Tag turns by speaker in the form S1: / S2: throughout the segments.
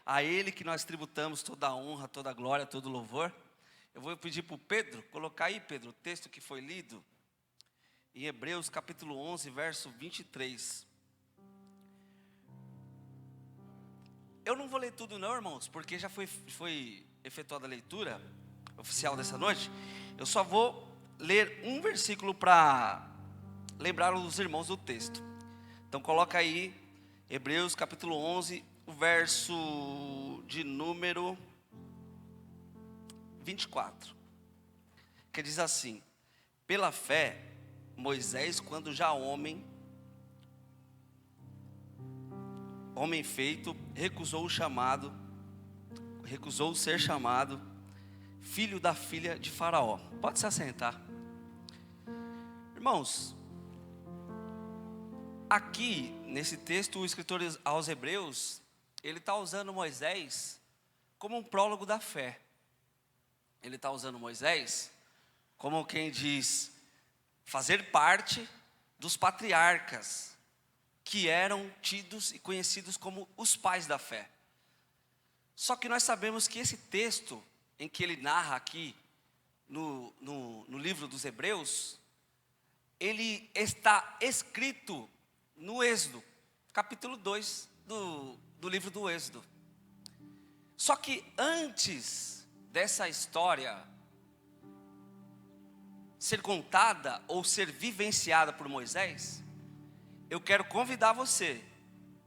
S1: a Ele que nós tributamos toda a honra, toda a glória, todo o louvor. Eu vou pedir para o Pedro, colocar aí, Pedro, o texto que foi lido, em Hebreus capítulo 11, verso 23. Eu não vou ler tudo não, irmãos, porque já foi efetuada a leitura oficial dessa noite. Eu só vou ler um versículo para lembrar os irmãos do texto. Então coloca aí, Hebreus capítulo 11, o verso de número 24. Que diz assim: pela fé, Moisés, quando já homem feito, recusou ser chamado filho da filha de Faraó. Pode se assentar. Irmãos, aqui nesse texto o escritor aos Hebreus, ele está usando Moisés como um prólogo da fé. Ele está usando Moisés como quem diz, fazer parte dos patriarcas, que eram tidos e conhecidos como os pais da fé. Só que nós sabemos que esse texto, em que ele narra aqui, no livro dos Hebreus, ele está escrito no Êxodo, capítulo 2 do livro do Êxodo. Só que antes dessa história ser contada ou ser vivenciada por Moisés, eu quero convidar você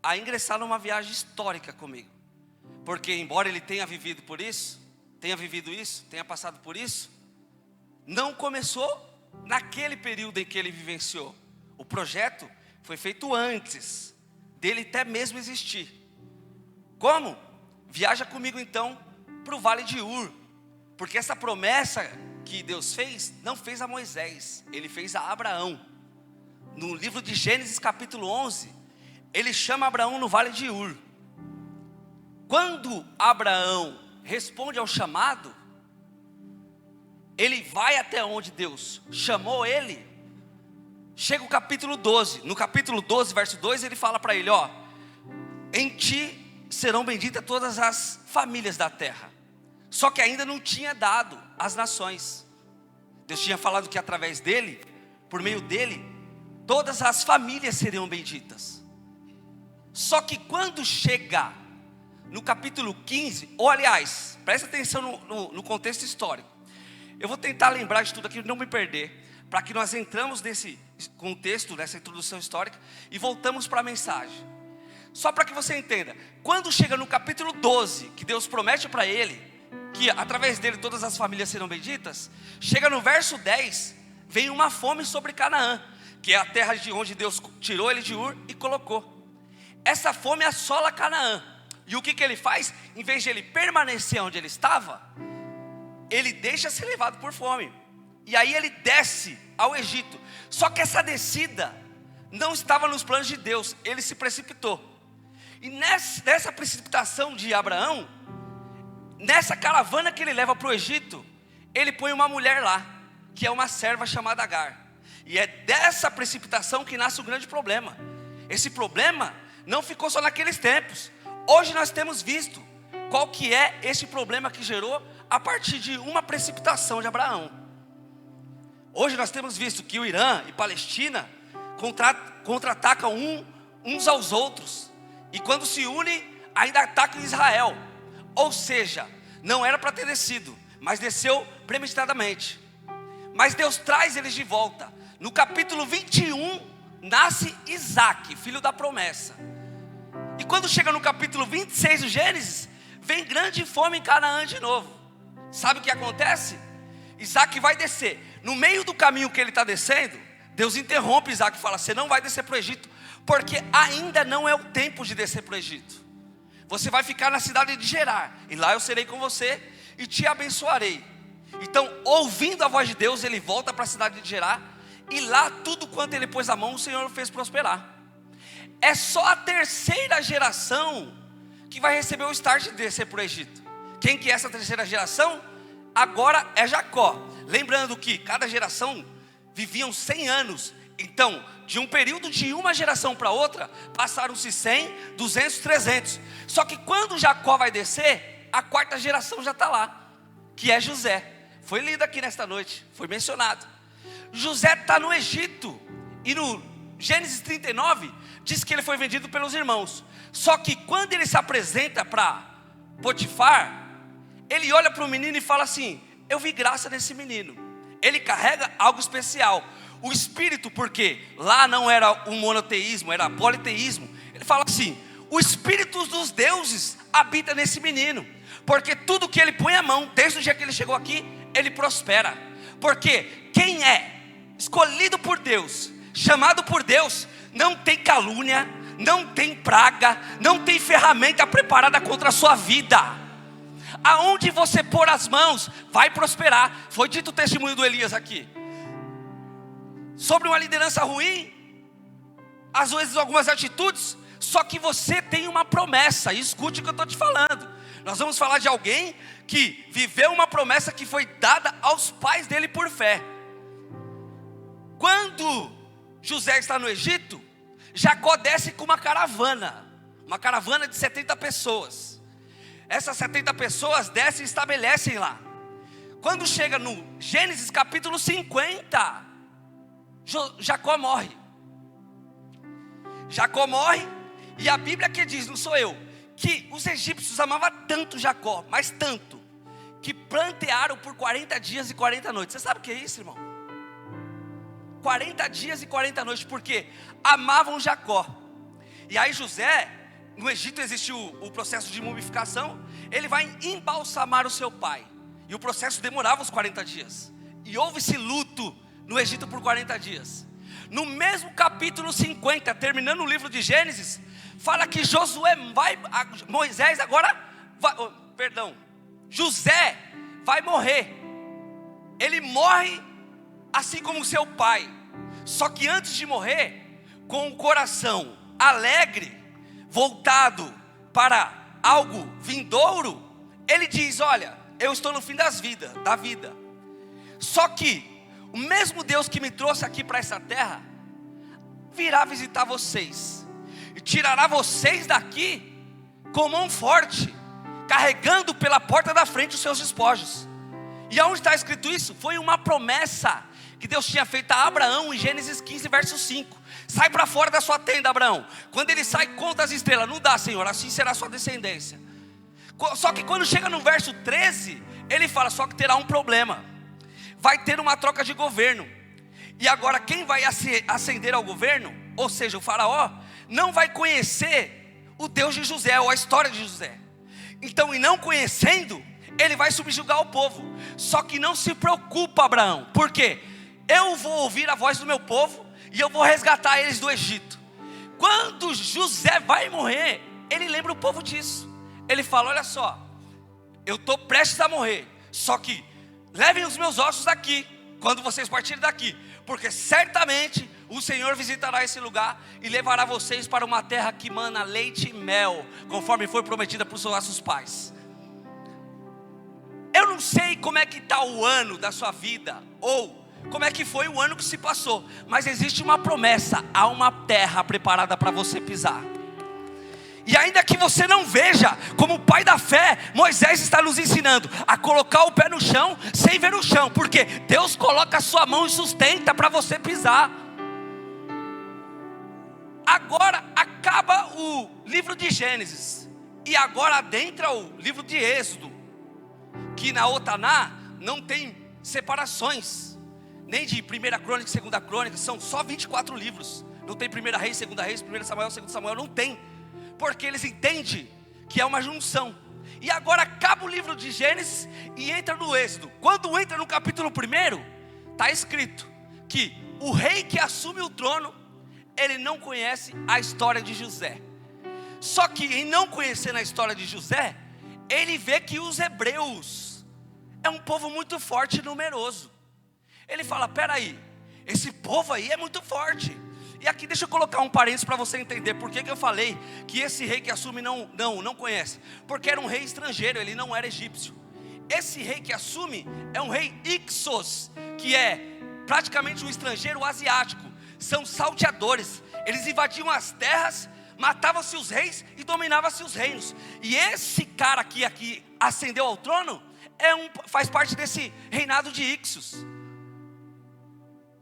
S1: a ingressar numa viagem histórica comigo. Porque embora ele tenha vivido isso, tenha passado por isso, não começou naquele período em que ele vivenciou. O projeto foi feito antes dele até mesmo existir. Como? Viaja comigo então para o Vale de Ur. Porque essa promessa que Deus fez, não fez a Moisés, ele fez a Abraão. No livro de Gênesis capítulo 11, ele chama Abraão no Vale de Ur. Quando Abraão responde ao chamado, ele vai até onde Deus chamou ele. Chega o capítulo 12, no capítulo 12, verso 2, ele fala para ele, ó: em ti serão benditas todas as famílias da terra. Só que ainda não tinha dado as nações. Deus tinha falado que através dele, por meio dele, todas as famílias seriam benditas. Só que quando chega no capítulo 15, ou aliás, presta atenção no contexto histórico. Eu vou tentar lembrar de tudo aqui, não me perder, para que nós entramos nesse contexto, nessa introdução histórica, e voltamos para a mensagem. Só para que você entenda, quando chega no capítulo 12, que Deus promete para ele, que através dele todas as famílias serão benditas, chega no verso 10, vem uma fome sobre Canaã, que é a terra de onde Deus tirou ele de Ur e colocou. Essa fome assola Canaã. E o que ele faz? Em vez de ele permanecer onde ele estava, ele deixa ser levado por fome. E aí ele desce ao Egito. Só que essa descida não estava nos planos de Deus, ele se precipitou. E nessa precipitação de Abraão, nessa caravana que ele leva para o Egito, ele põe uma mulher lá, que é uma serva chamada Agar. E é dessa precipitação que nasce o grande problema. Esse problema não ficou só naqueles tempos. Hoje nós temos visto qual que é esse problema que gerou a partir de uma precipitação de Abraão. Hoje nós temos visto que o Irã e Palestina contra-atacam uns aos outros. E quando se unem, ainda atacam Israel. Ou seja, não era para ter descido, mas desceu premeditadamente. Mas Deus traz eles de volta. No capítulo 21, nasce Isaac, filho da promessa. E quando chega no capítulo 26 do Gênesis, vem grande fome em Canaã de novo. Sabe o que acontece? Isaac vai descer. No meio do caminho que ele está descendo, Deus interrompe Isaac e fala: você não vai descer para o Egito, porque ainda não é o tempo de descer para o Egito. Você vai ficar na cidade de Gerar, e lá eu serei com você e te abençoarei. Então, ouvindo a voz de Deus, ele volta para a cidade de Gerar, e lá tudo quanto ele pôs a mão, o Senhor fez prosperar. É só a terceira geração que vai receber o start de descer para o Egito. Quem que é essa terceira geração? Agora é Jacó. Lembrando que cada geração viviam 100 anos Então, de um período de uma geração para outra, passaram-se 100, 200, 300. Só que quando Jacó vai descer, a quarta geração já está lá, que é José. Foi lido aqui nesta noite, foi mencionado. José está no Egito, e no Gênesis 39, diz que ele foi vendido pelos irmãos. Só que quando ele se apresenta para Potifar, ele olha para o menino e fala assim: eu vi graça nesse menino, ele carrega algo especial. O espírito, porque lá não era o monoteísmo, era politeísmo. Ele fala assim: o espírito dos deuses habita nesse menino, porque tudo que ele põe a mão, desde o dia que ele chegou aqui, ele prospera. Porque quem é escolhido por Deus, chamado por Deus, não tem calúnia, não tem praga, não tem ferramenta preparada contra a sua vida. Aonde você pôr as mãos, vai prosperar. Foi dito o testemunho do Elias aqui, sobre uma liderança ruim, às vezes algumas atitudes. Só que você tem uma promessa, e escute o que eu estou te falando. Nós vamos falar de alguém que viveu uma promessa que foi dada aos pais dele por fé. Quando José está no Egito, Jacó desce com uma caravana de 70 pessoas. Essas 70 pessoas descem e estabelecem lá. Quando chega no Gênesis capítulo 50, Jacó morre. Jacó morre, e a Bíblia que diz, não sou eu, que os egípcios amavam tanto Jacó, mas tanto, que plantearam por 40 dias e 40 noites. Você sabe o que é isso, irmão? 40 dias e 40 noites, porque amavam Jacó. E aí José, no Egito existiu o processo de mumificação. Ele vai embalsamar o seu pai, e o processo demorava os 40 dias, e houve esse luto no Egito por 40 dias. No mesmo capítulo 50, terminando o livro de Gênesis, fala que José vai morrer. Ele morre assim como seu pai. Só que antes de morrer, com o coração alegre, voltado para algo vindouro, ele diz: olha, eu estou no fim da vida. Só que o mesmo Deus que me trouxe aqui para essa terra virá visitar vocês e tirará vocês daqui com mão forte, carregando pela porta da frente os seus despojos. E aonde está escrito isso? Foi uma promessa que Deus tinha feito a Abraão em Gênesis 15, verso 5. Sai para fora da sua tenda, Abraão. Quando ele sai, conta as estrelas. Não dá, Senhor, assim será a sua descendência. Só que quando chega no verso 13, ele fala: só que terá um problema. Vai ter uma troca de governo. E agora quem vai ascender ao governo, ou seja, o faraó, não vai conhecer o Deus de José, ou a história de José. Então, e não conhecendo, ele vai subjugar o povo. Só que não se preocupa, Abraão. Por quê? Eu vou ouvir a voz do meu povo, e eu vou resgatar eles do Egito. Quando José vai morrer, ele lembra o povo disso. Ele fala: olha só, eu estou prestes a morrer, só que levem os meus ossos daqui, quando vocês partirem daqui, porque certamente o Senhor visitará esse lugar e levará vocês para uma terra que mana leite e mel, conforme foi prometida para os nossos pais. Eu não sei como é que está o ano da sua vida, ou como é que foi o ano que se passou, mas existe uma promessa: há uma terra preparada para você pisar. E ainda que você não veja, como o pai da fé, Moisés está nos ensinando a colocar o pé no chão, sem ver o chão, porque Deus coloca a sua mão e sustenta para você pisar. Agora acaba o livro de Gênesis, e agora adentra o livro de Êxodo, que na Otaná não tem separações, nem de 1 Crônica e 2 Crônica, são só 24 livros. Não tem 1 Reis, 2 Reis, 1 Samuel, 2 Samuel, não tem. Porque eles entendem que é uma junção. E agora acaba o livro de Gênesis e entra no Êxodo. Quando entra no capítulo 1, está escrito que o rei que assume o trono, ele não conhece a história de José. Só que em não conhecendo a história de José, ele vê que os hebreus é um povo muito forte e numeroso. Ele fala: peraí, esse povo aí é muito forte. E aqui deixa eu colocar um parênteses para você entender por que eu falei que esse rei que assume não conhece. Porque era um rei estrangeiro, ele não era egípcio. Esse rei que assume é um rei Ixos, que é praticamente um estrangeiro asiático. são salteadores. Eles invadiam as terras, matavam-se os reis e dominavam-se os reinos. E esse cara aqui ascendeu ao trono, faz parte desse reinado de Ixos.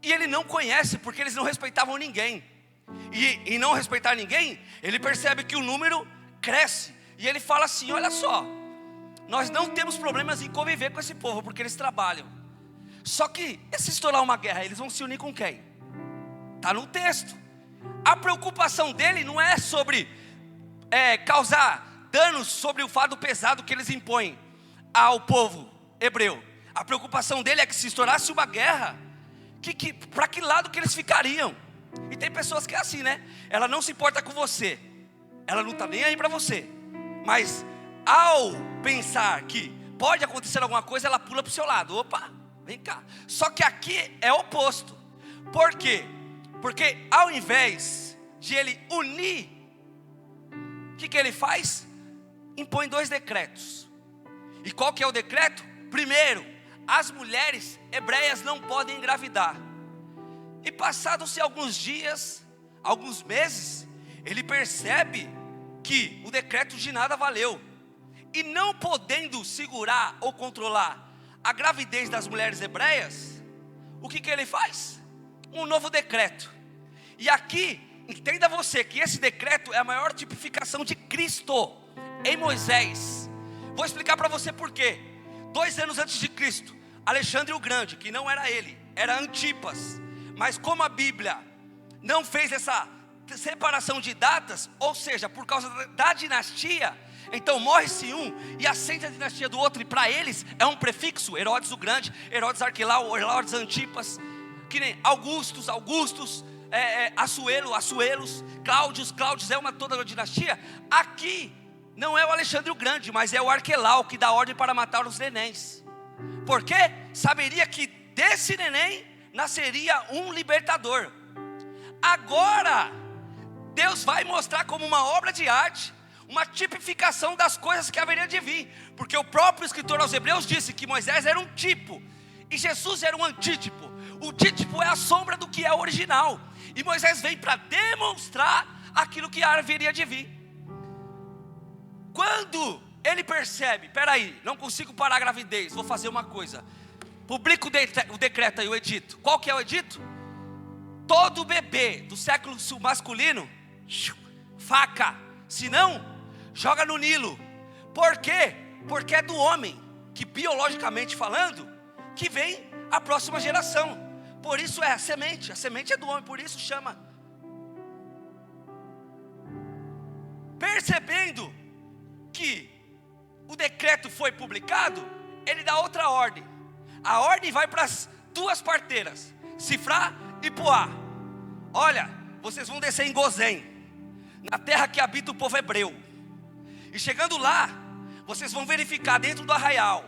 S1: E ele não conhece, porque eles não respeitavam ninguém. E não respeitar ninguém, ele percebe que o número cresce. E ele fala assim: olha só, nós não temos problemas em conviver com esse povo, porque eles trabalham. Só que, se estourar uma guerra, eles vão se unir com quem? Está no texto. A preocupação dele não é sobre causar danos sobre o fardo pesado que eles impõem ao povo hebreu. A preocupação dele é que se estourasse uma guerra, para que lado que eles ficariam? E tem pessoas que é assim, né? Ela não se importa com você, ela não está nem aí para você, mas ao pensar que pode acontecer alguma coisa, ela pula para o seu lado. Opa, vem cá. Só que aqui é o oposto. Por quê? Porque ao invés de ele unir, o que ele faz? Impõe 2 decretos. E qual que é o decreto? Primeiro, as mulheres hebreias não podem engravidar. E passados-se alguns dias, alguns meses, ele percebe que o decreto de nada valeu. E não podendo segurar ou controlar a gravidez das mulheres hebreias, o que ele faz? Um novo decreto. E aqui, entenda você que esse decreto é a maior tipificação de Cristo em Moisés. Vou explicar para você por quê. 2 anos antes de Cristo, Alexandre o Grande, que não era ele, era Antipas. Mas como a Bíblia não fez essa separação de datas, ou seja, por causa da dinastia, então morre-se um e ascende a dinastia do outro, e para eles é um prefixo: Herodes o Grande, Herodes Arquelau, Herodes Antipas, que nem Augustos, Assuelos, Cláudios, é uma toda a dinastia. Aqui não é o Alexandre o Grande, mas é o Arquelau que dá ordem para matar os nenéns. Por quê? Saberia que desse neném nasceria um libertador. Agora Deus vai mostrar como uma obra de arte, uma tipificação das coisas que haveria de vir. Porque o próprio escritor aos Hebreus disse que Moisés era um tipo e Jesus era um antítipo. O títipo é a sombra do que é original, e Moisés vem para demonstrar aquilo que haveria de vir. Quando ele percebe: peraí, não consigo parar a gravidez, vou fazer uma coisa. Publica o decreto aí, o edito. Qual que é o edito? Todo bebê do sexo masculino, faca, se não, joga no Nilo. Por quê? Porque é do homem que, biologicamente falando, que vem a próxima geração. Por isso é a semente é do homem, por isso chama. Percebendo que o decreto foi publicado, ele dá outra ordem. A ordem vai para as 2 parteiras, Sifrá e Puá. Olha, vocês vão descer em Gozém, na terra que habita o povo hebreu. E chegando lá, vocês vão verificar dentro do arraial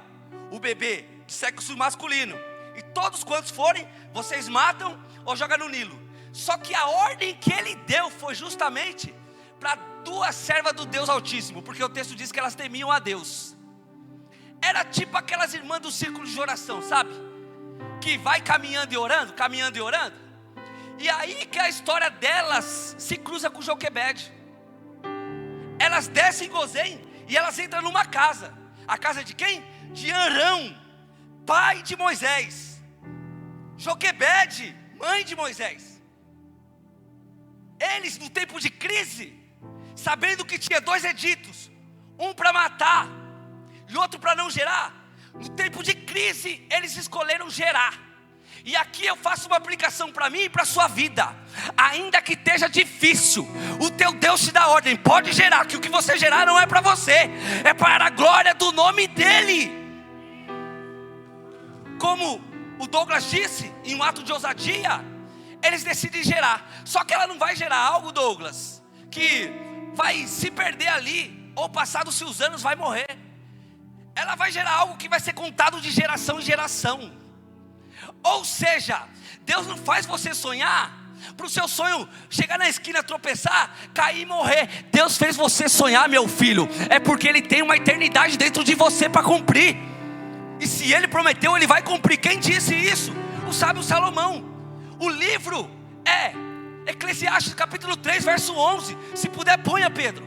S1: o bebê de sexo masculino. E todos quantos forem, vocês matam ou jogam no Nilo. Só que a ordem que ele deu foi justamente para 2 servas do Deus Altíssimo, porque o texto diz que elas temiam a Deus. Era tipo aquelas irmãs do círculo de oração, sabe? Que vai caminhando e orando. E aí que a história delas se cruza com Joquebede. Elas descem em Gozém e elas entram numa casa. A casa de quem? De Arão, pai de Moisés. Joquebede, mãe de Moisés. Eles, no tempo de crise, sabendo que tinha 2 editos, um para matar e outro para não gerar, no tempo de crise eles escolheram gerar. E aqui eu faço uma aplicação para mim e para a sua vida. Ainda que esteja difícil, o teu Deus te dá ordem: pode gerar, que o que você gerar não é para você, é para a glória do nome dEle. Como o Douglas disse, em um ato de ousadia, eles decidem gerar. Só que ela não vai gerar algo, Douglas, que vai se perder ali, ou passados os anos vai morrer. Ela vai gerar algo que vai ser contado de geração em geração. Ou seja, Deus não faz você sonhar para o seu sonho chegar na esquina, tropeçar, cair e morrer. Deus fez você sonhar, meu filho, é porque Ele tem uma eternidade dentro de você para cumprir. E se Ele prometeu, Ele vai cumprir. Quem disse isso? O sábio Salomão. O livro Eclesiastes capítulo 3, verso 11. Se puder, ponha, Pedro.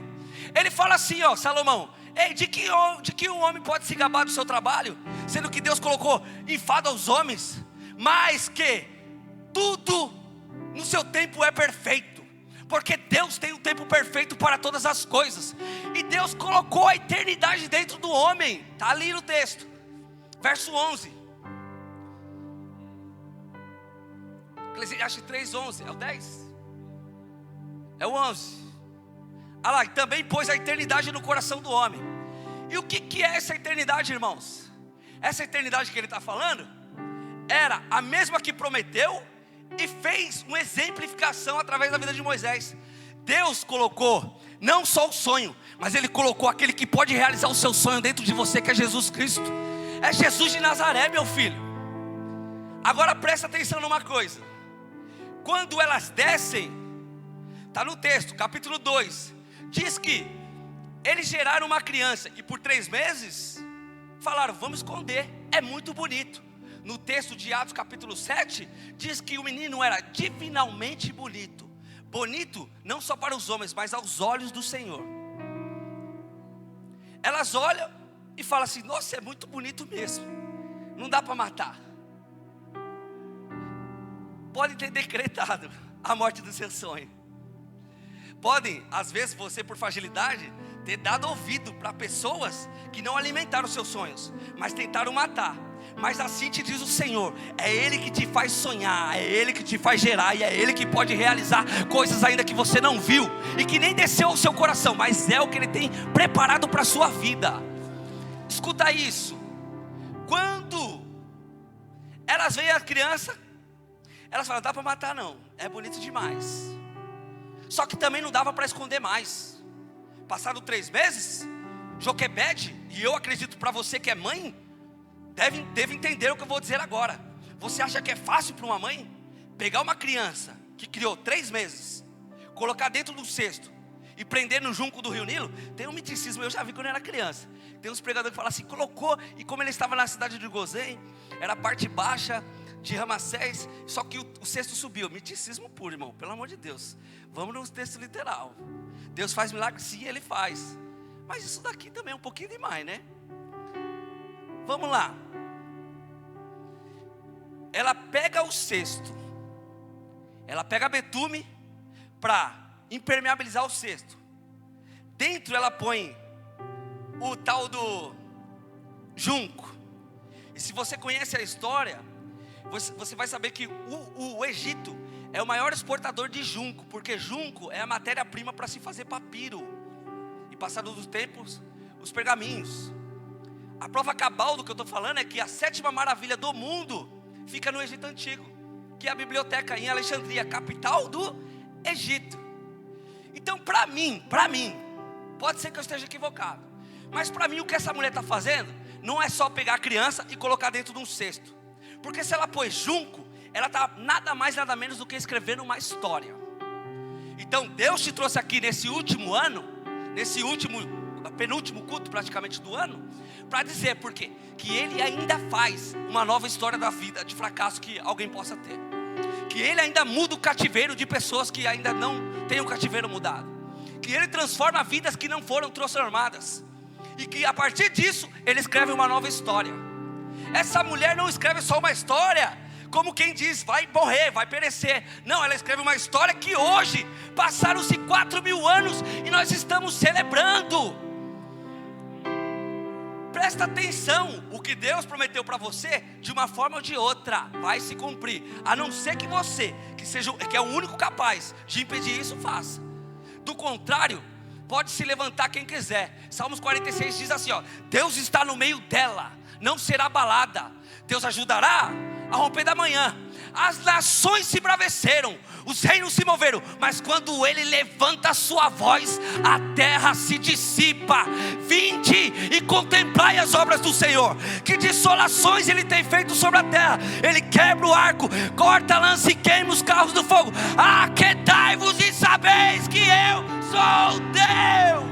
S1: Ele fala assim, ó, Salomão: ei, de que um homem pode se gabar do seu trabalho, sendo que Deus colocou enfado aos homens, mas que tudo no seu tempo é perfeito, porque Deus tem um tempo perfeito para todas as coisas, e Deus colocou a eternidade dentro do homem. Está ali no texto, verso 11, Eclesiastes 3:11, é o 10? É o 11. Olha lá, também pôs a eternidade no coração do homem. E o que é essa eternidade, irmãos? Essa eternidade que ele está falando era a mesma que prometeu e fez uma exemplificação através da vida de Moisés. Deus colocou não só o sonho, mas Ele colocou aquele que pode realizar o seu sonho dentro de você, que é Jesus Cristo. É Jesus de Nazaré, meu filho. Agora presta atenção numa coisa. Quando elas descem, está no texto, capítulo 2, diz que eles geraram uma criança e por 3 meses falaram: vamos esconder, é muito bonito. No texto de Atos capítulo 7, diz que o menino era divinamente bonito. Bonito não só para os homens, mas aos olhos do Senhor. Elas olham e falam assim: nossa, é muito bonito mesmo, não dá para matar. Podem ter decretado a morte do seu sonho. Podem, às vezes você por fragilidade, ter dado ouvido para pessoas que não alimentaram os seus sonhos, mas tentaram matar. Mas assim te diz o Senhor: é Ele que te faz sonhar, é Ele que te faz gerar, e é Ele que pode realizar coisas ainda que você não viu e que nem desceu ao seu coração, mas é o que Ele tem preparado para a sua vida. Escuta isso. Quando elas veem a criança, elas falam: dá para matar não, é bonito demais. Só que também não dava para esconder mais. Passado 3 meses, Joquebede, e eu acredito para você que é mãe, deve entender o que eu vou dizer agora. Você acha que é fácil para uma mãe pegar uma criança que criou 3 meses, colocar dentro do cesto e prender no junco do Rio Nilo? Tem um miticismo, eu já vi quando eu era criança. Tem uns pregadores que falam assim: colocou, e como ele estava na cidade de Gozém, era a parte baixa de Ramassés, só que o cesto subiu. Miticismo puro, irmão, pelo amor de Deus. Vamos no texto literal. Deus faz milagre, sim, Ele faz. Mas isso daqui também é um pouquinho demais, né? Vamos lá. Ela pega o cesto, ela pega betume para impermeabilizar o cesto. Dentro ela põe o tal do junco. E se você conhece a história, você vai saber que o Egito é o maior exportador de junco, porque junco é a matéria-prima para se fazer papiro, e passado dos tempos, os pergaminhos. A prova cabal do que eu estou falando é que a 7ª maravilha do mundo fica no Egito Antigo, que é a biblioteca em Alexandria, capital do Egito. Então para mim, pode ser que eu esteja equivocado, mas para mim o que essa mulher está fazendo não é só pegar a criança e colocar dentro de um cesto, porque se ela pôs junco, ela está nada mais nada menos do que escrevendo uma história. Então Deus te trouxe aqui nesse último ano, penúltimo culto praticamente do ano, para dizer porque que Ele ainda faz uma nova história da vida de fracasso que alguém possa ter, que Ele ainda muda o cativeiro de pessoas que ainda não têm o cativeiro mudado, que Ele transforma vidas que não foram transformadas, e que a partir disso Ele escreve uma nova história. Essa mulher não escreve só uma história como quem diz, vai morrer, vai perecer. Não, ela escreve uma história que hoje, passaram-se 4.000 anos e nós estamos celebrando. Presta atenção, o que Deus prometeu para você, de uma forma ou de outra, vai se cumprir. A não ser que você, que é o único capaz de impedir isso, faça. Do contrário, pode se levantar quem quiser. Salmos 46 diz assim, ó: Deus está no meio dela, não será abalada. Deus ajudará a romper da manhã. As nações se embraveceram, os reinos se moveram, mas quando Ele levanta a sua voz, a terra se dissipa. Vinde e contemplai as obras do Senhor, que desolações Ele tem feito sobre a terra. Ele quebra o arco, corta a lança e queima os carros do fogo. Aquietai-vos e sabeis que eu sou Deus.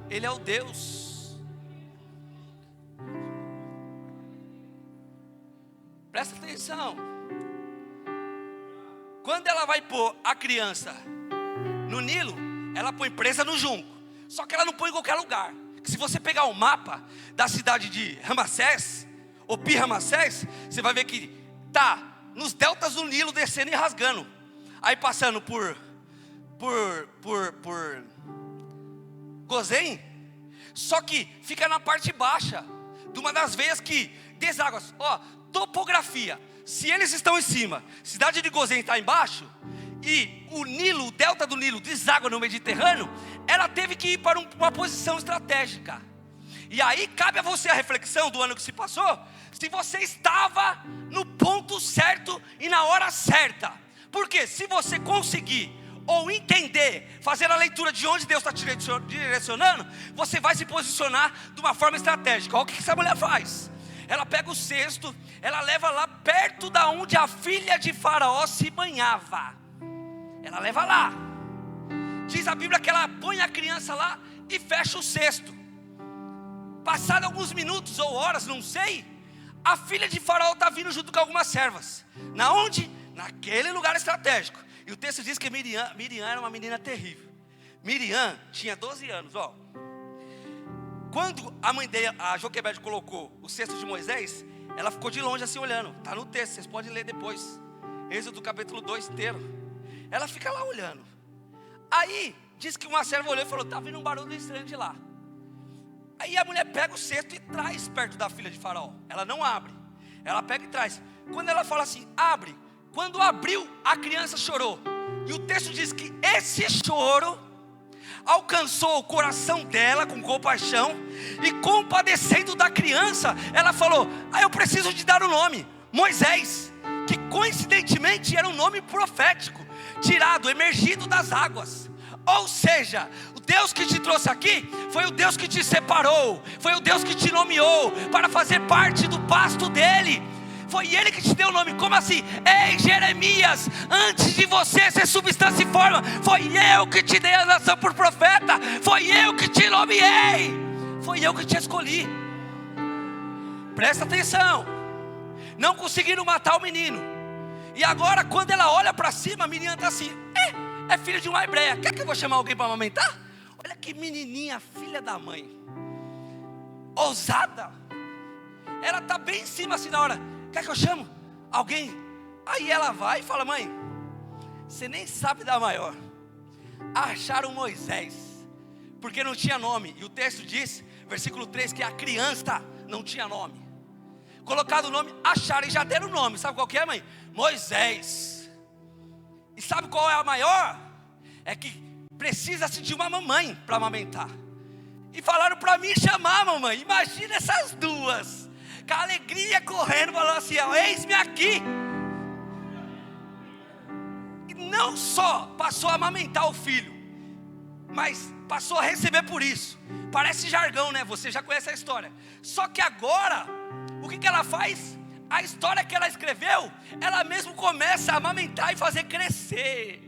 S1: Ele é o Deus. atenção. Quando ela vai pôr a criança no Nilo, ela põe presa no junco. Só que ela não põe em qualquer lugar. Se você pegar o mapa da cidade de Ramsés, ou Pi-Ramsés, você vai ver que tá nos deltas do Nilo, descendo e rasgando. Aí passando por Gozém. Só que fica na parte baixa de uma das veias que deságua. Ó, topografia. Se eles estão em cima, cidade de Gozém está embaixo, e o Nilo, o delta do Nilo deságua no Mediterrâneo, ela teve que ir para uma posição estratégica. E aí cabe a você a reflexão do ano que se passou, se você estava no ponto certo e na hora certa. Porque se você conseguir ou entender, fazer a leitura de onde Deus está te direcionando, você vai se posicionar de uma forma estratégica. Olha o que essa mulher faz. Ela pega o cesto, ela leva lá perto da onde a filha de Faraó se banhava. Ela leva lá. Diz a Bíblia que ela põe a criança lá e fecha o cesto. Passado alguns minutos ou horas, não sei, a filha de Faraó está vindo junto com algumas servas. Na onde? Naquele lugar estratégico. E o texto diz que Miriam era uma menina terrível. Miriam tinha 12 anos, ó. Quando a mãe dela, a Joquebede, colocou o cesto de Moisés, ela ficou de longe assim olhando. Está no texto, vocês podem ler depois. Êxodo capítulo 2 inteiro. Ela fica lá olhando. Aí, diz que uma serva olhou e falou: está vindo um barulho estranho de lá. Aí a mulher pega o cesto e traz perto da filha de Faraó. Ela não abre, ela pega e traz. Quando ela fala assim, abre. Quando abriu, a criança chorou. E o texto diz que esse choro alcançou o coração dela com compaixão. E compadecendo da criança, ela falou: eu preciso de dar o nome, Moisés. Que coincidentemente era um nome profético, tirado, emergido das águas. Ou seja, o Deus que te trouxe aqui foi o Deus que te separou, foi o Deus que te nomeou para fazer parte do pasto dele. Foi ele que te deu o nome. Como assim? Ei, Jeremias, antes de você ser substância e forma, foi eu que te dei a nação por profeta, foi eu que te nomeei, foi eu que te escolhi. Presta atenção. Não conseguiram matar o menino. E agora quando ela olha para cima, a menina está assim: é filha de uma hebreia, quer que eu vou chamar alguém para amamentar? Olha que menininha, filha da mãe, ousada. Ela está bem em cima assim na hora: quer que eu chamo alguém? Aí ela vai e fala: mãe, você nem sabe da maior. Acharam Moisés, porque não tinha nome. E o texto diz, versículo 3, que a criança não tinha nome. Colocado o nome, acharam e já deram o nome. Sabe qual que é, mãe? Moisés. E sabe qual é a maior? É que precisa-se de uma mamãe para amamentar. E falaram para mim chamar a mamãe. Imagina essas duas, com a alegria correndo, falando assim: eis-me aqui. E não só passou a amamentar o filho, mas passou a receber por isso. Parece jargão, né? Você já conhece a história. Só que agora, o que ela faz? A história que ela escreveu, ela mesmo começa a amamentar e fazer crescer.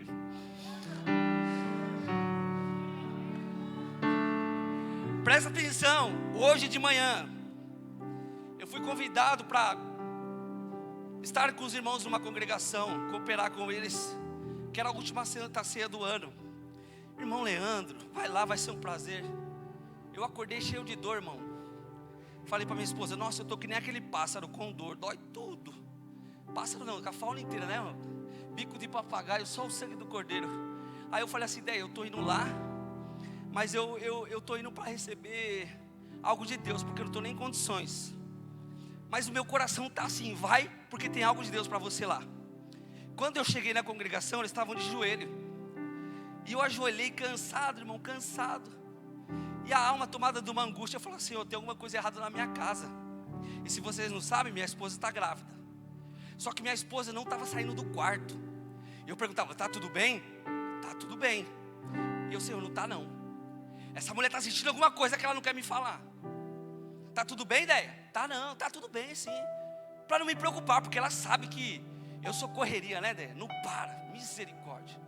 S1: Presta atenção, hoje de manhã eu fui convidado para estar com os irmãos numa congregação, cooperar com eles, que era a última Santa Ceia do ano. Irmão Leandro, vai lá, vai ser um prazer. Eu acordei cheio de dor, irmão. Falei para minha esposa: nossa, eu estou que nem aquele pássaro com dor, dói tudo. Pássaro não, com a fauna inteira, né, irmão? Bico de papagaio, só o sangue do cordeiro. Aí eu falei assim: eu estou indo lá, mas eu estou indo para receber algo de Deus, porque eu não estou nem em condições. Mas o meu coração está assim: vai, porque tem algo de Deus para você lá. Quando eu cheguei na congregação, eles estavam de joelho. E eu ajoelhei cansado, irmão, cansado. E a alma tomada de uma angústia. Eu falei: Senhor, tem alguma coisa errada na minha casa. E se vocês não sabem, minha esposa está grávida. Só que minha esposa não estava saindo do quarto. Eu perguntava: está tudo bem? Está tudo bem. E eu: Senhor, não está não. Essa mulher está sentindo alguma coisa que ela não quer me falar. Está tudo bem, Déia? Tá não, está tudo bem sim. Para não me preocupar, porque ela sabe que eu sou correria, né, Déia? Não para, misericórdia.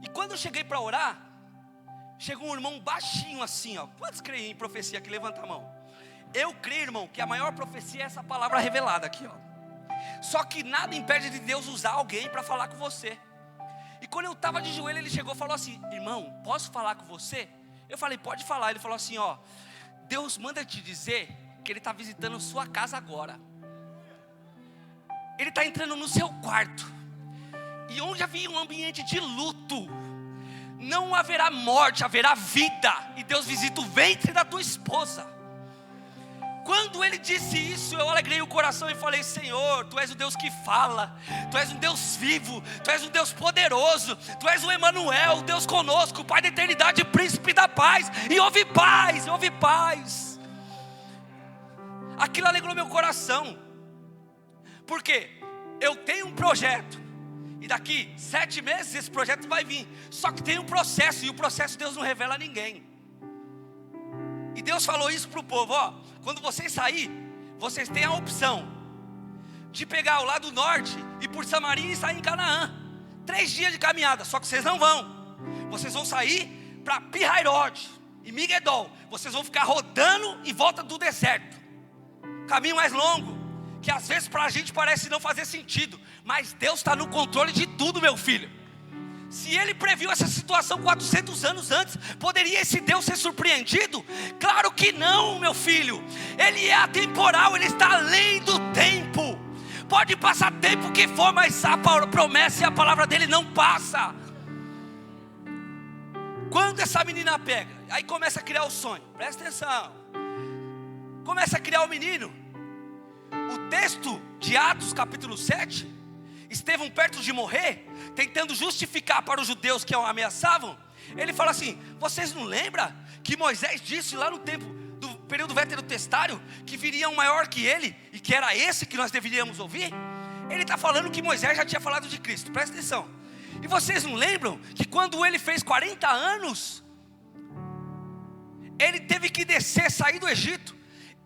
S1: E quando eu cheguei para orar, chegou um irmão baixinho assim, ó. Quantos creem em profecia aqui? Levanta a mão. Eu creio, irmão, que a maior profecia é essa palavra revelada aqui, ó. Só que nada impede de Deus usar alguém para falar com você. E quando eu estava de joelho, ele chegou e falou assim: irmão, posso falar com você? Eu falei: pode falar. Ele falou assim: ó, Deus manda te dizer que Ele está visitando sua casa agora. Ele está entrando no seu quarto. E onde havia um ambiente de luto, não haverá morte, haverá vida. E Deus visita o ventre da tua esposa. Quando ele disse isso, eu alegrei o coração e falei: Senhor, Tu és o Deus que fala, Tu és um Deus vivo, Tu és um Deus poderoso, Tu és o Emanuel, o Deus conosco, o Pai da eternidade, príncipe da paz. E houve paz, houve paz. Aquilo alegrou meu coração. Porque eu tenho um projeto, e daqui 7 meses esse projeto vai vir. Só que tem um processo, e o processo Deus não revela a ninguém. E Deus falou isso para o povo: ó, quando vocês saírem, vocês têm a opção de pegar o lado norte, e por Samaria e sair em Canaã. 3 dias de caminhada, só que vocês não vão. Vocês vão sair para Pi-Hairod e Migdol. Vocês vão ficar rodando em volta do deserto. Caminho mais longo, que às vezes para a gente parece não fazer sentido, mas Deus está no controle de tudo, meu filho. Se Ele previu essa situação 400 anos antes, poderia esse Deus ser surpreendido? Claro que não, meu filho. Ele é atemporal, Ele está além do tempo. Pode passar tempo que for, mas a promessa e a palavra dEle não passa. Quando essa menina pega, aí começa a criar o sonho, presta atenção, começa a criar o menino. O texto de Atos capítulo 7, Estevão perto de morrer, tentando justificar para os judeus que o ameaçavam, ele fala assim: vocês não lembram que Moisés disse lá no tempo do período veterotestário que viria um maior que ele, e que era esse que nós deveríamos ouvir? Ele está falando que Moisés já tinha falado de Cristo, presta atenção. E vocês não lembram que quando ele fez 40 anos, ele teve que descer, sair do Egito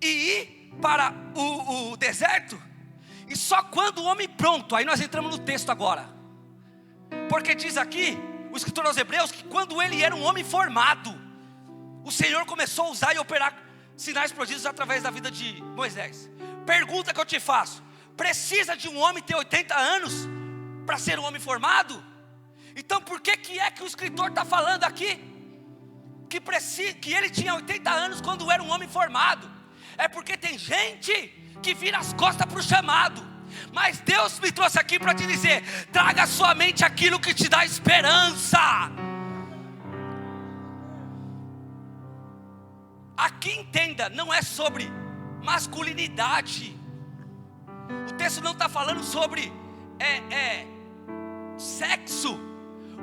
S1: e ir para o deserto? E só quando o homem pronto, aí nós entramos no texto agora, porque diz aqui o escritor aos Hebreus que quando ele era um homem formado, o Senhor começou a usar e operar sinais prodígios através da vida de Moisés. Pergunta que eu te faço: precisa de um homem ter 80 anos para ser um homem formado? Então por que é que o escritor está falando aqui que ele tinha 80 anos quando era um homem formado? É porque tem gente que vira as costas para o chamado. Mas Deus me trouxe aqui para te dizer: traga à sua mente aquilo que te dá esperança. Aqui entenda, não é sobre masculinidade. O texto não está falando sobre sexo.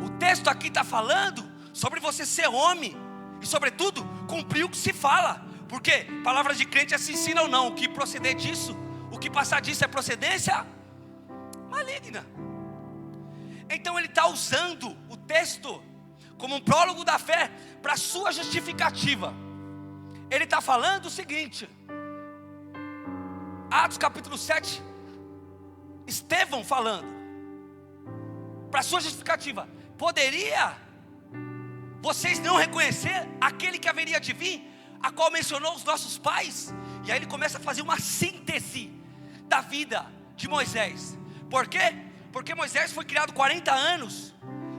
S1: O texto aqui está falando sobre você ser homem e, sobretudo, cumprir o que se fala. Porque palavra de crente é se ensina ou não. O que proceder disso, o que passar disso é procedência maligna. Então ele está usando o texto como um prólogo da fé para sua justificativa. Ele está falando o seguinte: Atos capítulo 7, Estevão falando para sua justificativa: poderia vocês não reconhecer aquele que haveria de vir, a qual mencionou os nossos pais? E aí ele começa a fazer uma síntese da vida de Moisés. Por quê? Porque Moisés foi criado 40 anos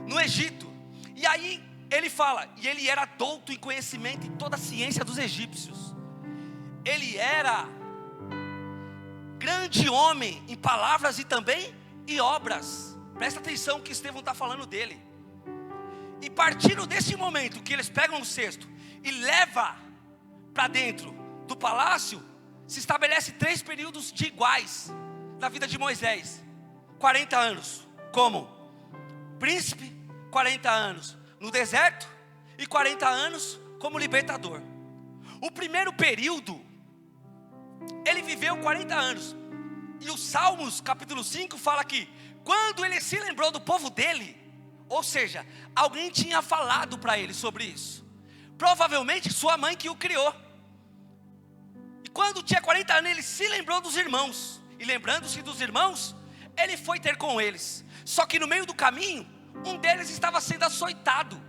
S1: no Egito. E aí ele fala: e ele era douto em conhecimento em toda a ciência dos egípcios. Ele era grande homem em palavras e também em obras. Presta atenção que Estevão está falando dele. E partindo desse momento que eles pegam o cesto e levam para dentro do palácio, se estabelece 3 períodos de iguais na vida de Moisés. 40 anos como príncipe, 40 anos no deserto e 40 anos como libertador. O primeiro período, ele viveu 40 anos. E o Salmos capítulo 5 fala que quando ele se lembrou do povo dele, ou seja, alguém tinha falado para ele sobre isso. Provavelmente sua mãe que o criou. E quando tinha 40 anos, ele se lembrou dos irmãos. E lembrando-se dos irmãos, ele foi ter com eles. Só que no meio do caminho, um deles estava sendo açoitado.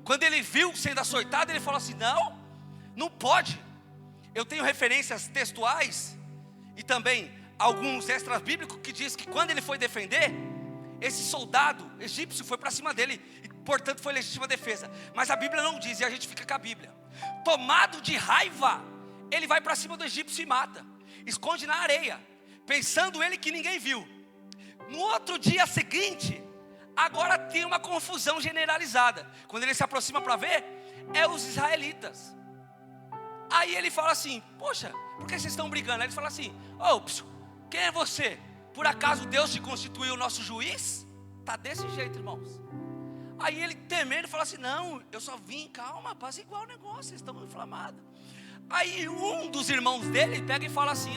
S1: Quando ele viu sendo açoitado, ele falou assim: não pode. Eu tenho referências textuais e também alguns extras bíblicos que diz que quando ele foi defender, esse soldado egípcio foi para cima dele, e portanto foi legítima defesa. Mas a Bíblia não diz, e a gente fica com a Bíblia. Tomado de raiva, ele vai para cima do egípcio e mata, esconde na areia, pensando ele que ninguém viu. No outro dia seguinte, agora tem uma confusão generalizada. Quando ele se aproxima para ver, é os israelitas. Aí ele fala assim: poxa, por que vocês estão brigando? Aí ele fala assim: quem é você? Por acaso Deus te constituiu o nosso juiz? Está desse jeito, irmãos. Aí ele temendo fala assim: não, eu só vim, calma, apaziguar o negócio, vocês estão inflamados. Aí um dos irmãos dele pega e fala assim: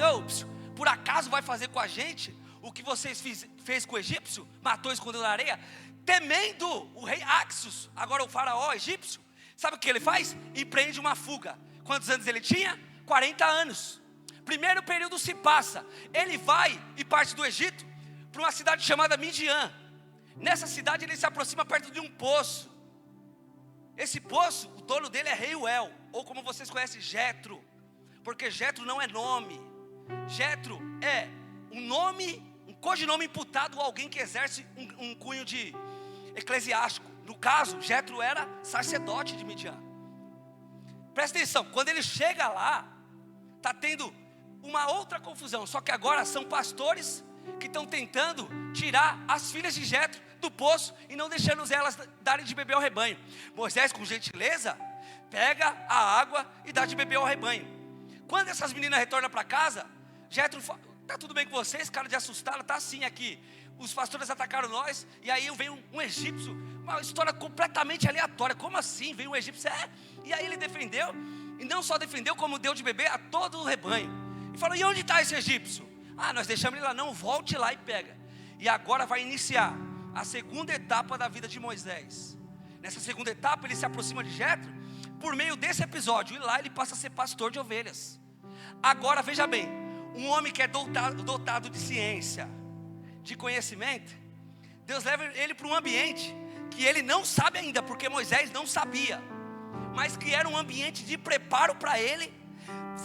S1: por acaso vai fazer com a gente o que vocês fez com o egípcio? Matou, escondeu na areia? Temendo o rei Axus, agora o faraó egípcio, sabe o que ele faz? Empreende uma fuga. Quantos anos ele tinha? 40 anos. Primeiro período se passa, ele vai e parte do Egito para uma cidade chamada Midian. Nessa cidade ele se aproxima perto de um poço. Esse poço, o dono dele é Reuel, ou como vocês conhecem, Jetro, porque Jetro não é nome. Jetro é um nome, um codinome imputado a alguém que exerce um cunho de eclesiástico. No caso, Jetro era sacerdote de Midian. Presta atenção, quando ele chega lá, está tendo uma outra confusão. Só que agora são pastores que estão tentando tirar as filhas de Jetro do poço e não deixando elas darem de beber ao rebanho. Moisés, com gentileza, pega a água e dá de beber ao rebanho. Quando essas meninas retornam para casa, Jetro fala: está tudo bem com vocês? Cara de assustado, está assim aqui. Os pastores atacaram nós, e aí vem um egípcio, uma história completamente aleatória. Como assim? Veio um egípcio? E aí ele defendeu, e não só defendeu, como deu de beber a todo o rebanho. E falou: e onde está esse egípcio? Nós deixamos ele lá. Não, volte lá e pega. E agora vai iniciar a segunda etapa da vida de Moisés. Nessa segunda etapa ele se aproxima de Jetro, por meio desse episódio, e lá ele passa a ser pastor de ovelhas. Agora veja bem, um homem que é dotado de ciência, de conhecimento, Deus leva ele para um ambiente que ele não sabe ainda, porque Moisés não sabia, mas que era um ambiente de preparo para ele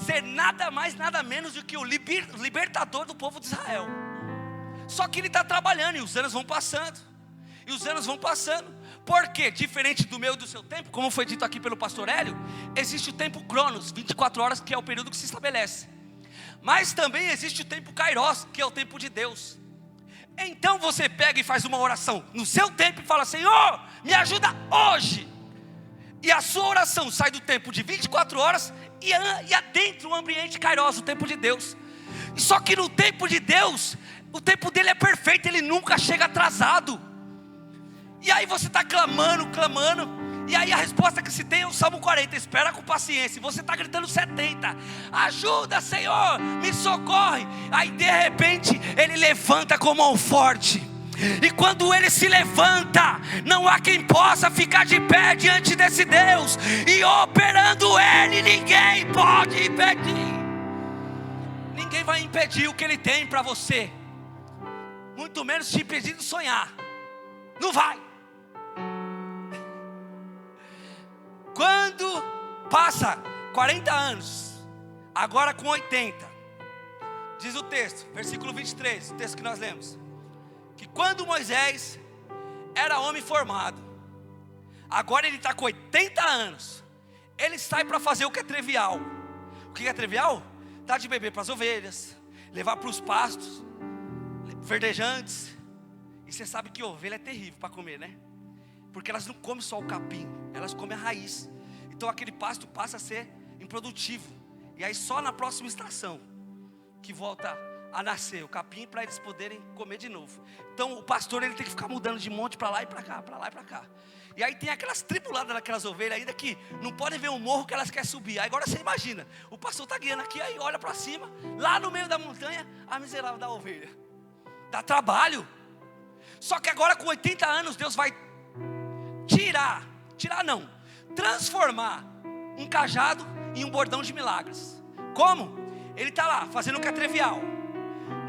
S1: ser nada mais, nada menos do que o libertador do povo de Israel. Só que ele está trabalhando, e os anos vão passando, porque diferente do meu e do seu tempo, como foi dito aqui pelo pastor Hélio, existe o tempo Cronos, 24 horas, que é o período que se estabelece, mas também existe o tempo Kairos, que é o tempo de Deus. Então você pega e faz uma oração no seu tempo e fala: Senhor, me ajuda hoje. E a sua oração sai do tempo de 24 horas e adentra o ambiente Kairos, o tempo de Deus. Só que no tempo de Deus, o tempo dele é perfeito, ele nunca chega atrasado. E aí você está clamando, e aí a resposta que se tem é o Salmo 40, espera com paciência. E você está gritando 70, ajuda, Senhor, me socorre. Aí de repente ele levanta com mão forte, e quando ele se levanta, não há quem possa ficar de pé diante desse Deus. E operando ele, ninguém pode impedir. Ninguém vai impedir o que ele tem para você, muito menos te impedir de sonhar. Não vai. Quando passa 40 anos, agora com 80, diz o texto, versículo 23, o texto que nós lemos, que quando Moisés era homem formado, agora ele está com 80 anos, ele sai para fazer o que é trivial. O que é trivial? Dar de beber para as ovelhas, levar para os pastos verdejantes. E você sabe que ovelha é terrível para comer, né? Porque elas não comem só o capim, elas comem a raiz. Então aquele pasto passa a ser improdutivo. E aí só na próxima estação que volta a nascer o capim, para eles poderem comer de novo. Então o pastor ele tem que ficar mudando de monte para lá e para cá, para lá e para cá. E aí tem aquelas tripuladas daquelas ovelhas ainda que não podem ver um morro que elas querem subir. Aí agora você imagina, o pastor está guiando aqui, aí olha para cima, lá no meio da montanha, a miserável da ovelha. Dá trabalho. Só que agora com 80 anos Deus vai transformar um cajado em um bordão de milagres. Como? Ele está lá fazendo o que é trivial,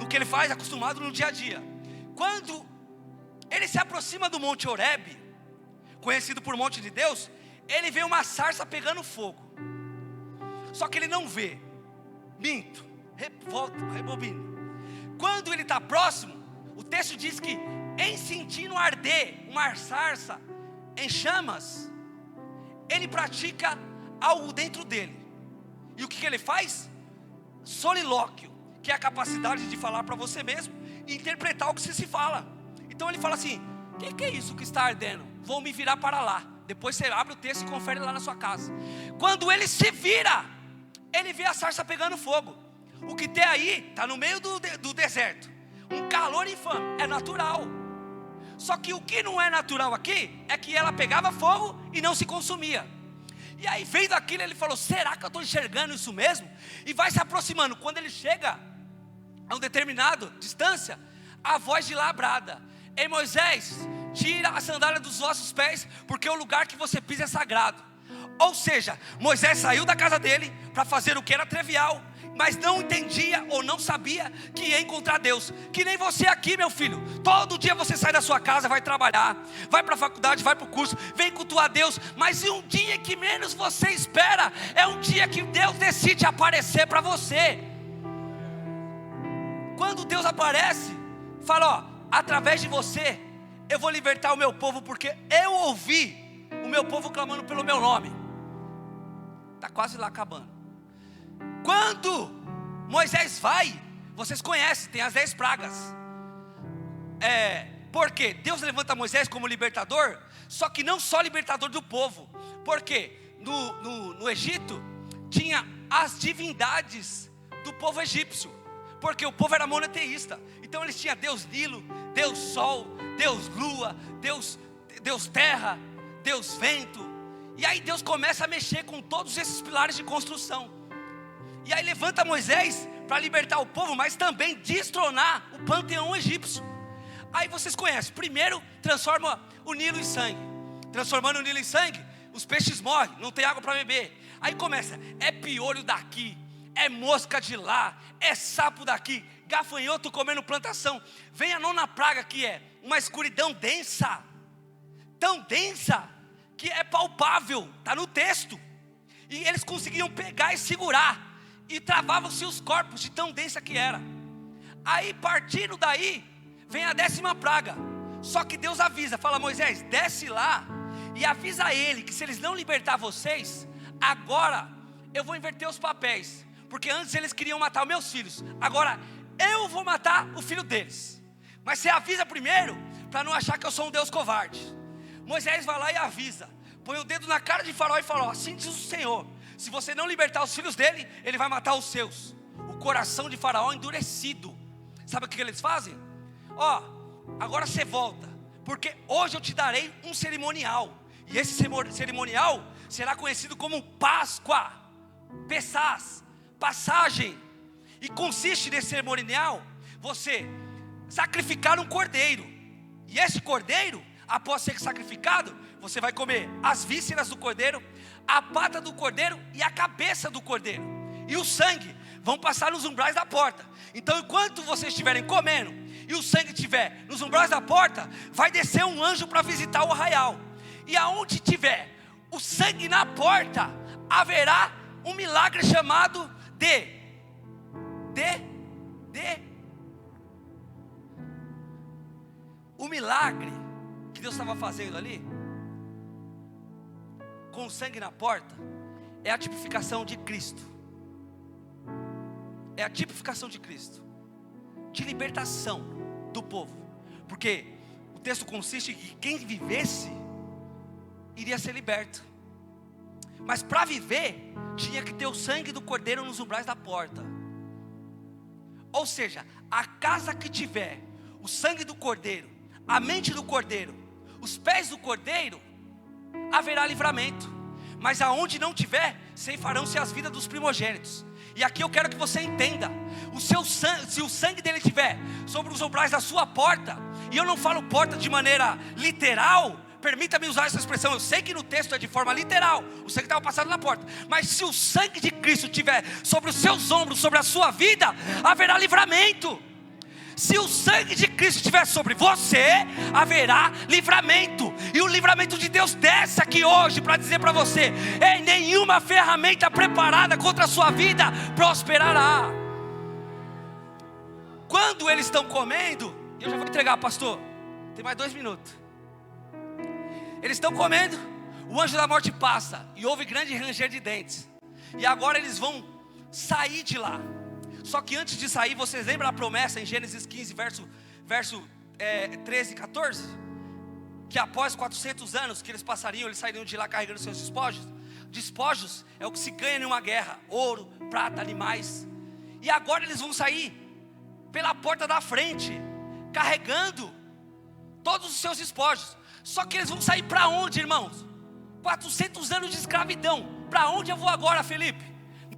S1: no que ele faz acostumado no dia a dia. Quando ele se aproxima do Monte Horebe, conhecido por Monte de Deus, ele vê uma sarça pegando fogo. Só que ele não vê. Rebobino. quando ele está próximo, o texto diz que em sentindo arder uma sarça em chamas, ele pratica algo dentro dele. E o que ele faz? Solilóquio, que é a capacidade de falar para você mesmo e interpretar o que se fala. Então ele fala assim: o que é isso que está ardendo? Vou me virar para lá. Depois você abre o texto e confere lá na sua casa. Quando ele se vira, ele vê a sarça pegando fogo. O que tem aí está no meio do deserto, um calor infame, é natural. Só que o que não é natural aqui é que ela pegava fogo e não se consumia. E aí, vendo aquilo, ele falou: será que eu estou enxergando isso mesmo? E vai se aproximando. Quando ele chega a um determinado distância, a voz de lá brada: ei Moisés, tira a sandália dos vossos pés, porque o lugar que você pisa é sagrado. Ou seja, Moisés saiu da casa dele para fazer o que era trivial, mas não entendia ou não sabia que ia encontrar Deus. Que nem você aqui, meu filho. Todo dia você sai da sua casa, vai trabalhar, vai para a faculdade, vai para o curso, vem cultuar Deus. Mas em um dia que menos você espera, é um dia que Deus decide aparecer para você. Quando Deus aparece, fala: ó, através de você eu vou libertar o meu povo, porque eu ouvi o meu povo clamando pelo meu nome. Está quase lá acabando. Quando Moisés vai, vocês conhecem, tem as 10 pragas. Porque Deus levanta Moisés como libertador, só que não só libertador do povo. Porque no Egito tinha as divindades do povo egípcio, porque o povo era monoteísta. Então eles tinham Deus Nilo, Deus Sol, Deus Lua, Deus Terra, Deus Vento. E aí Deus começa a mexer com todos esses pilares de construção. E aí levanta Moisés para libertar o povo, mas também destronar o panteão egípcio. Aí vocês conhecem, primeiro transforma o Nilo em sangue. Transformando o Nilo em sangue, os peixes morrem, não tem água para beber. Aí começa, é piolho daqui, é mosca de lá, é sapo daqui, gafanhoto comendo plantação. Vem a 9ª praga, que é uma escuridão densa, tão densa que é palpável, está no texto. E eles conseguiam pegar e segurar, e travavam-se os corpos de tão densa que era. Aí partindo daí, vem a 10ª praga. Só que Deus avisa, fala: Moisés, desce lá e avisa a ele que se eles não libertar vocês, agora eu vou inverter os papéis. Porque antes eles queriam matar os meus filhos, agora eu vou matar o filho deles. Mas você avisa primeiro, para não achar que eu sou um Deus covarde. Moisés vai lá e avisa, põe o dedo na cara de Faraó e fala: ó, assim diz o Senhor, se você não libertar os filhos dele, ele vai matar os seus. O coração de Faraó endurecido. Sabe o que eles fazem? Ó, agora você volta, porque hoje eu te darei um cerimonial. E esse cerimonial será conhecido como Páscoa, Pessás, passagem. E consiste nesse cerimonial você sacrificar um cordeiro. E esse cordeiro, após ser sacrificado, você vai comer as vísceras do cordeiro, a pata do cordeiro e a cabeça do cordeiro. E o sangue vão passar nos umbrais da porta. Então enquanto vocês estiverem comendo e o sangue estiver nos umbrais da porta, vai descer um anjo para visitar o arraial. E aonde tiver o sangue na porta, haverá um milagre chamado o milagre que Deus estava fazendo ali, com o sangue na porta, é a tipificação de Cristo. É a tipificação de Cristo, de libertação do povo. Porque o texto consiste em que quem vivesse iria ser liberto. Mas para viver, tinha que ter o sangue do cordeiro nos umbrais da porta. Ou seja, a casa que tiver o sangue do cordeiro, a mente do cordeiro, os pés do cordeiro, haverá livramento. Mas aonde não tiver, ceifarão-se as vidas dos primogênitos. E aqui eu quero que você entenda, se o sangue dele estiver sobre os umbrais da sua porta, e eu não falo porta de maneira literal, permita-me usar essa expressão, eu sei que no texto é de forma literal, o sangue estava passado na porta, mas se o sangue de Cristo estiver sobre os seus ombros, sobre a sua vida, haverá livramento. Se o sangue de Cristo estiver sobre você, haverá livramento. E o livramento de Deus desce aqui hoje para dizer para você: nenhuma ferramenta preparada contra a sua vida prosperará. Quando eles estão comendo, eu já vou entregar, pastor, tem mais 2 minutos. Eles estão comendo, o anjo da morte passa, e houve grande ranger de dentes. E agora eles vão sair de lá. Só que antes de sair, vocês lembram a promessa em Gênesis 15, verso 13 e 14? Que após 400 anos que eles passariam, eles sairiam de lá carregando seus despojos. Despojos é o que se ganha em uma guerra: ouro, prata, animais. E agora eles vão sair pela porta da frente, carregando todos os seus despojos. Só que eles vão sair para onde, irmãos? 400 anos de escravidão. Para onde eu vou agora, Felipe?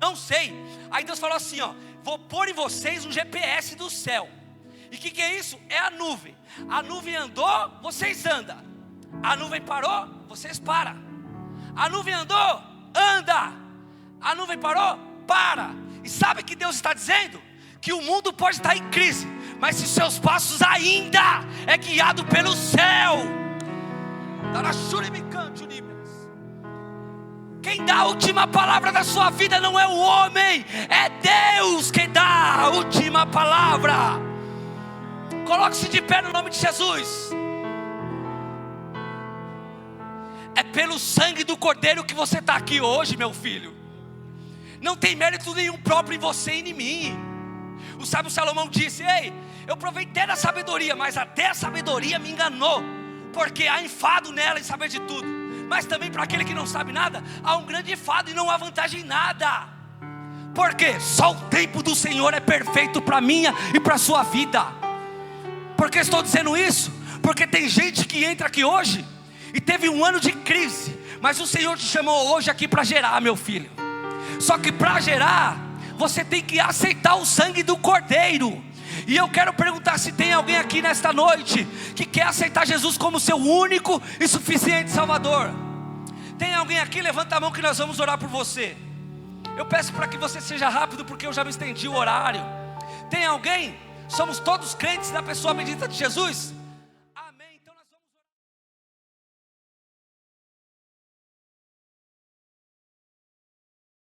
S1: Não sei. Aí Deus falou assim, ó: vou pôr em vocês um GPS do céu. E o que é isso? É a nuvem. A nuvem andou, vocês andam. A nuvem parou, vocês param. A nuvem andou, anda. A nuvem parou, para. E sabe o que Deus está dizendo? Que o mundo pode estar em crise, mas se seus passos ainda é guiado pelo céu. Quem dá a última palavra da sua vida não é o homem, é Deus quem dá a última palavra. Coloque-se de pé no nome de Jesus. É pelo sangue do Cordeiro que você está aqui hoje, meu filho. Não tem mérito nenhum próprio em você e em mim. O sábio Salomão disse: ei, eu aproveitei da sabedoria, mas até a sabedoria me enganou, porque há enfado nela em saber de tudo. Mas também para aquele que não sabe nada, há um grande enfado e não há vantagem em nada. Porque só o tempo do Senhor é perfeito para a minha e para a sua vida. Por que estou dizendo isso? Porque tem gente que entra aqui hoje e teve um ano de crise, mas o Senhor te chamou hoje aqui para gerar, meu filho. Só que para gerar, você tem que aceitar o sangue do Cordeiro. E eu quero perguntar se tem alguém aqui nesta noite que quer aceitar Jesus como seu único e suficiente Salvador. Tem alguém aqui? Levanta a mão que nós vamos orar por você. Eu peço para que você seja rápido, porque eu já me estendi o horário. Tem alguém? Somos todos crentes na pessoa bendita de Jesus.